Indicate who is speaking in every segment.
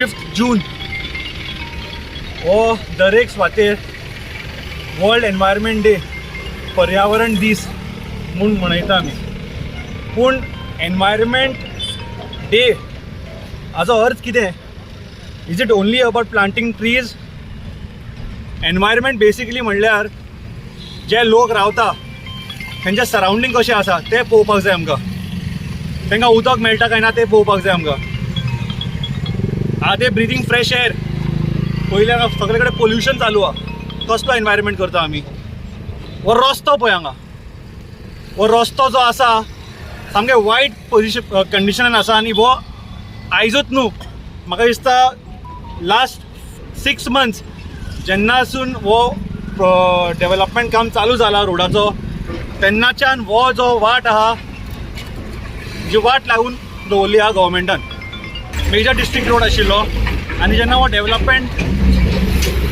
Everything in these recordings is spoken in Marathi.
Speaker 1: 5 जून हो दर एक सुवातेर वर्ल्ड एनवायरमेंट डे पर्यावरण दीस म्हूण मनयता आमी. पूण एनवायरमेंट डे हाचो अर्थ कितें? Is it only about प्लांटींग trees? Environment basically म्हणल्यार जे लोक रावता तेंच्या सरावंडींग कशें आसा तें पळोवपाक जाय आमकां. तांकां उदक मेळटा काय ना तें पळोवपाक जाय आमकां. आतां ते ब्रिथींग फ्रेश एअर. पयले सगळे कडेन पोल्युशन चालू आहा. कसलो एनवायरमेंट करता आमी? हो रस्तो पळय हांगा, हो रस्तो जो आसा सामकें वायट पोजिशन कंडिशनान आसा. आनी हो आयजूच न्हू, म्हाका दिसता लास्ट 6 months जेन्नासून हो डेवलपमेंट काम चालू जाला रोडाचो तेन्नाच्यान हो जो वाट आहा जी वाट लागून दवरली आहा गव्हर्मेंटान. मेजर डिस्ट्रिक्ट रोड आशिल्लो आनी जेन्ना हो डेवलपमेंट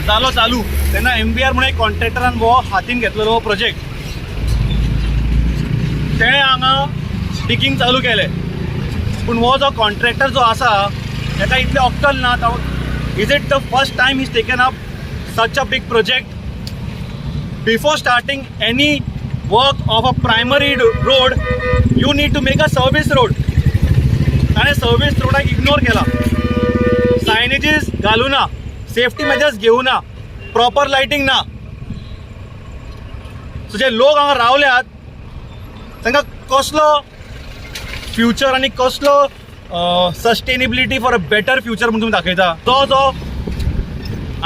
Speaker 1: जालो चालू तेन्ना MBR म्हणून एक कॉन्ट्रॅक्टरान हो हातीन घेतलेलो हो प्रोजेक्ट. तेणें हांगा डिगींग चालू केलें. पूण हो जो कॉन्ट्रॅक्टर जो आसा ताका इतलें अक्कल ना. Is it the first time he's taken up such a big project? Before starting any work of a primary road, you need to make a service road. आणि सर्विस रोडाक इग्नोर केला. सायनेजीस घालू ना, सेफ्टी मेजर्स घेऊ ना, प्रॉपर लायटिंग ना. सो जे लोक हांगा रावल्यात तांकां कसलो फ्युचर आनी कसलो sustainability for a better future म्हणून तुम्ही दाखयता? जो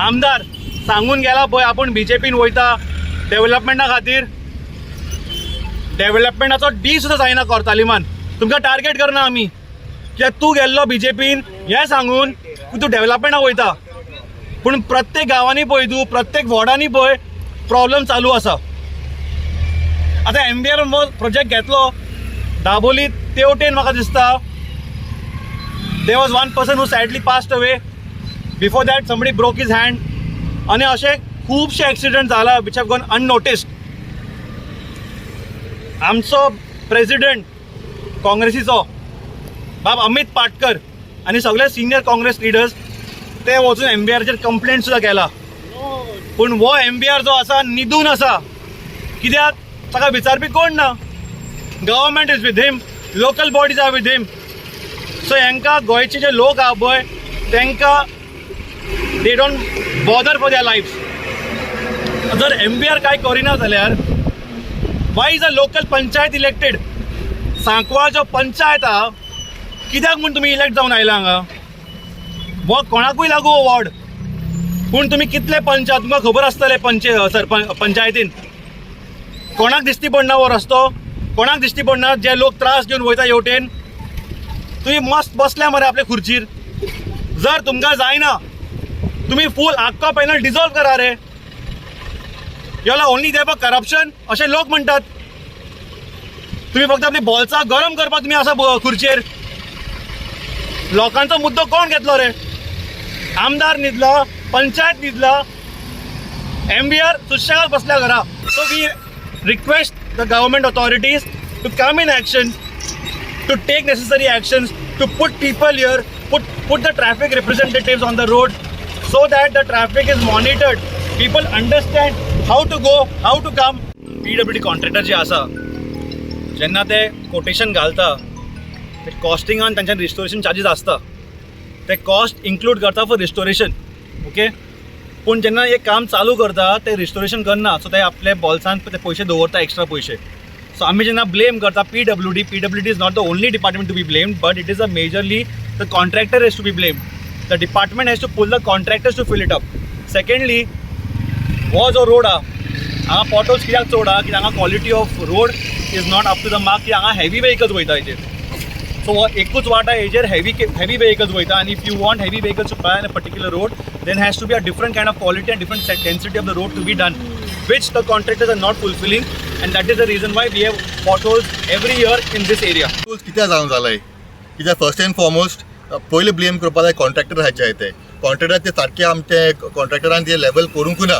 Speaker 1: आमदार सांगून गेला पळय आपूण BJPन वयता डेव्हलपमेंटा खातीर, डेव्हलपमेंटाचो डी सुद्दां जायना कोर्तालीमान. तुमकां टार्गेट करना आमी कित्याक तूं गेल्लो BJPन हें सांगून तूं डेव्हलपमेंटा वयता. पूण प्रत्येक गांवांनी पळय तूं, प्रत्येक वॉर्डांनी पळय प्रॉब्लेम चालू आसा. आतां MBR प्रोजेक्ट घेतलो दाबोली तेवटेन म्हाका दिसता there was one person who sadly passed away. Before that somebody broke his hand. आणि असे खूपशे ॲक्सिडेंट जाला विच हॅव गॉन अननोटिस्ड. आमचो प्रेसिडेंट काँग्रेसीचो बाब अमित पाटकर आणि सगळे सिनियर काँग्रेस लिडर्स ते वचून MBRचेर कंप्लेंट सुद्दां केला. पूण हो MBR जो आसा न्हिदून आसा. कित्याक? ताका विचारपी कोण ना. Government is with him, local bodies are with him. So हांकां गोंयचे जे लोक आहा पळय तांकां they don't bother for their lifes. जर MBR काय करिना जाल्यार why is a local panchayat elected? Sancoale जो पंचायत आहा कित्याक म्हूण तुमी इलेक्ट जावन आयला हांगा? हो कोणाकूय लागू हो वॉर्ड. पूण तुमी कितले पंचायत तुमकां खबर आसतलें पंचायतीन कोणाक दिश्टी पडना हो रस्तो? कोणाक दिश्टी पडना जे लोक त्रास घेवन वयता हेवटेन? तुमी मस्त बसल्या मरे आपल्या खुर्चीर. जर तुमकां जायना तुम्ही फूल आख्खो पॅनल डिझॉल्व करा रे. याला ओनली दे फॉर करप्शन असे लोक म्हणतात. तुम्ही फक्त आपली बॉल्सां गरम करपाक तुम्ही आसा खुर्चेर. लोकांचो मुद्दो कोण घेतलो रे? आमदार न्हिदला, पंचायत न्हिदला, MBR सुशेगाद बसल्या घरा. So we request the government authorities to come in action, to take necessary actions, to put people here, put the traffic representatives on the road so that the traffic is monitored. People understand how to go, how to come. PWD contractor जे आसा जेन्ना ते कोटेशन घालता ते कॉस्टिंगान तांच्यान रिस्टोरेशन चार्जीस आसता. ते कॉस्ट इन्क्लूड करता फॉर रिस्टोरेशन. ओके. पूण जेन्ना एक काम चालू करता ते रिस्टोरेशन करना. सो ते आपले बॉल्सान ते पयशे दवरता, एक्स्ट्रा पयशे. सो आमी जेन्ना ब्लेम करता PWD is not the only department to be blamed, but it is a majorly the contractor is to be blamed. The department has to pull the contractors to fill it up. Secondly, हो जो रोड हांगा पॉटोल्स कित्याक चड आहा? कित्याक हांगा quality of road is not up to the mark. की हांगा हेवी व्हेकल्स वयता हेजेर. सो हो एकूच वाट आहा हेजेर हेवी व्हेकल्स वयता. आनी if you want heavy vehicles to ply on a particular road then has to be a different kind of quality and different density of the road to be done, which the contractors are not fulfilling, and that is the reason why we have potholes every year in this area.
Speaker 2: कित्याक जावन जालाय? कित्याक फर्स्ट एंड फॉरमोस्ट पयले ब्लेम करपाक जाय कॉन्ट्रॅक्टर हाचे ते. कॉन्ट्रॅक्टर ते सारके आमचे कॉन्ट्रॅक्टरान ते लेवल करूंक ना.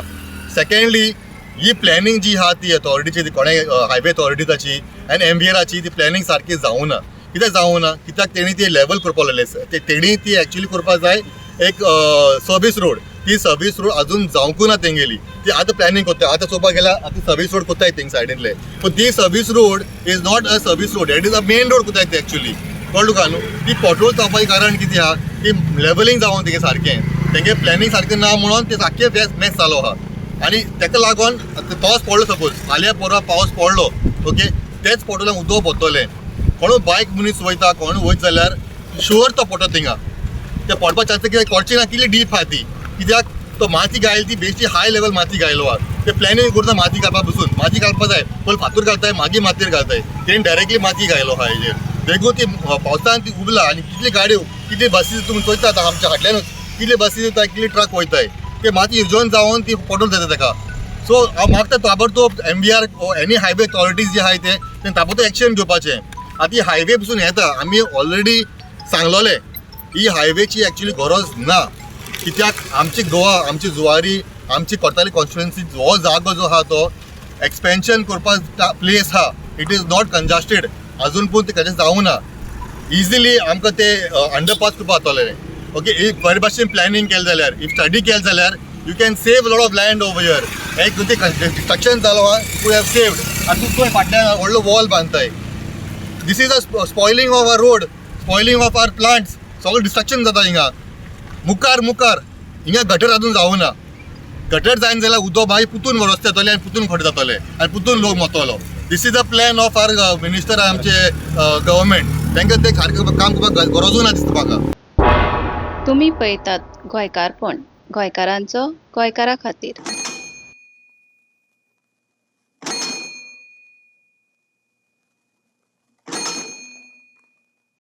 Speaker 2: सेकंडली ही प्लॅनिंग जी आहा ती अथॉरिटीची, कोणे हायवे अथॉरिटीजाची आनी MBRची ती प्लॅनिंग सारकी जावना. कित्याक जावना? कित्याक तेणी ती लेवल करपाक लायले. तेणी ती एक्चुअली करपाक जाय एक सर्वीस रोड, ती सर्वीस रोड अजून जावंकू ना तेंगेली, ती आतां प्लॅनिंग कोत्ताय, आतां चोवपाक गेल्यार आतां सर्वीस रोड कोत्ताय थिंग सायडींतले, पूण ती service road is not a service road, it is a main road कोत्ताय ते एक्चुअली, कळ्ळें तुका न्हू. ती पोर्टल जावपाचें कारण कितें आहा, ती लेवलिंग जावं तेगे सारकें, तेंगे प्लॅनिंग सारकें ना म्हणून ते सारकें मॅच चालू आहा. आनी तेका लागून पावस पडलो सपोज, फाल्यां परवा पावस पडलो ओके, तेच पोर्टलाक उदक पडटलें, कोणूय बायक मनीस वयता कोणूय वयत जाल्यार शुअर तो पडटा थिंगा, ते पडपा चान्स कित्याक पडची ना, कितली डीप आहा ती, कित्याक तो माती गायली ती बेश्टी हाय लेवल माती गायलो आहा, ते प्लॅनिंग करता माती घालपा बसून, माती घालपा जाय पयलीं फातूर घालताय मागीर मातीर घालताय, तेणी डायरेक्टली माती गायलो आहा हेजेर, देखून ती पावसान ती उबला आनी कितली गाडयो कितली बसीस तुमी चोयता आतां आमच्या फाटल्यानूच कितले बसीस येता कितले ट्रक वयताय, ते माती इरजोन जावन ती पडून जाता तेका. सो हांव मागता ताबडतोब MBR एनी हायवे अथॉरिटीज जे आहाय ते ताबडतोब एक्शन घेवपाचें. आतां ही हायवे पसून येता, आमी ऑलरेडी सांगलोले ही हायवेची एक्चुअली गरज ना, कित्याक आमची गोवा, आमची जुवारी, आमची कोर्ताली कॉन्स्टिट्युएन्सी हो जागो जो आहा तो एक्सपेन्शन करपाक प्लेस आहा, इट इज नॉट कंजस्टेड, अजून पूण ते कशें जावं ना, इजिली आमकां ते अंडरपास करपा जातलें ओके. इफ बरे भाशेन प्लॅनिंग केलें जाल्यार, इफ स्टडी केलें जाल्यार you can save lot of land over here. एक ते डिस्ट्रक्शन जालो आहा, यू हॅव सेव्ड, आनी तूं फाटल्यान व्हडलो वॉल बांदताय, this is a spoiling of a road, spoiling of our plants, सगळें डिस्ट्रक्शन जाता हिंगा. मुखार हिंगा गटर अजून जावं ना, गटर जायन जाल्यार उदक मागीर पुतून रस्ते जातले आनी पुतून खड्डे जातले आनी पुतून लोक मरतलो. This is the plan of our minister आमचे गव्हर्मेंट, तांकां ते सारकें काम करपाक गरजू ना दिसता म्हाका.
Speaker 3: तुम्ही पळयतात गोंयकारपण, गोंयकारांचो गोंयकारा खातीर.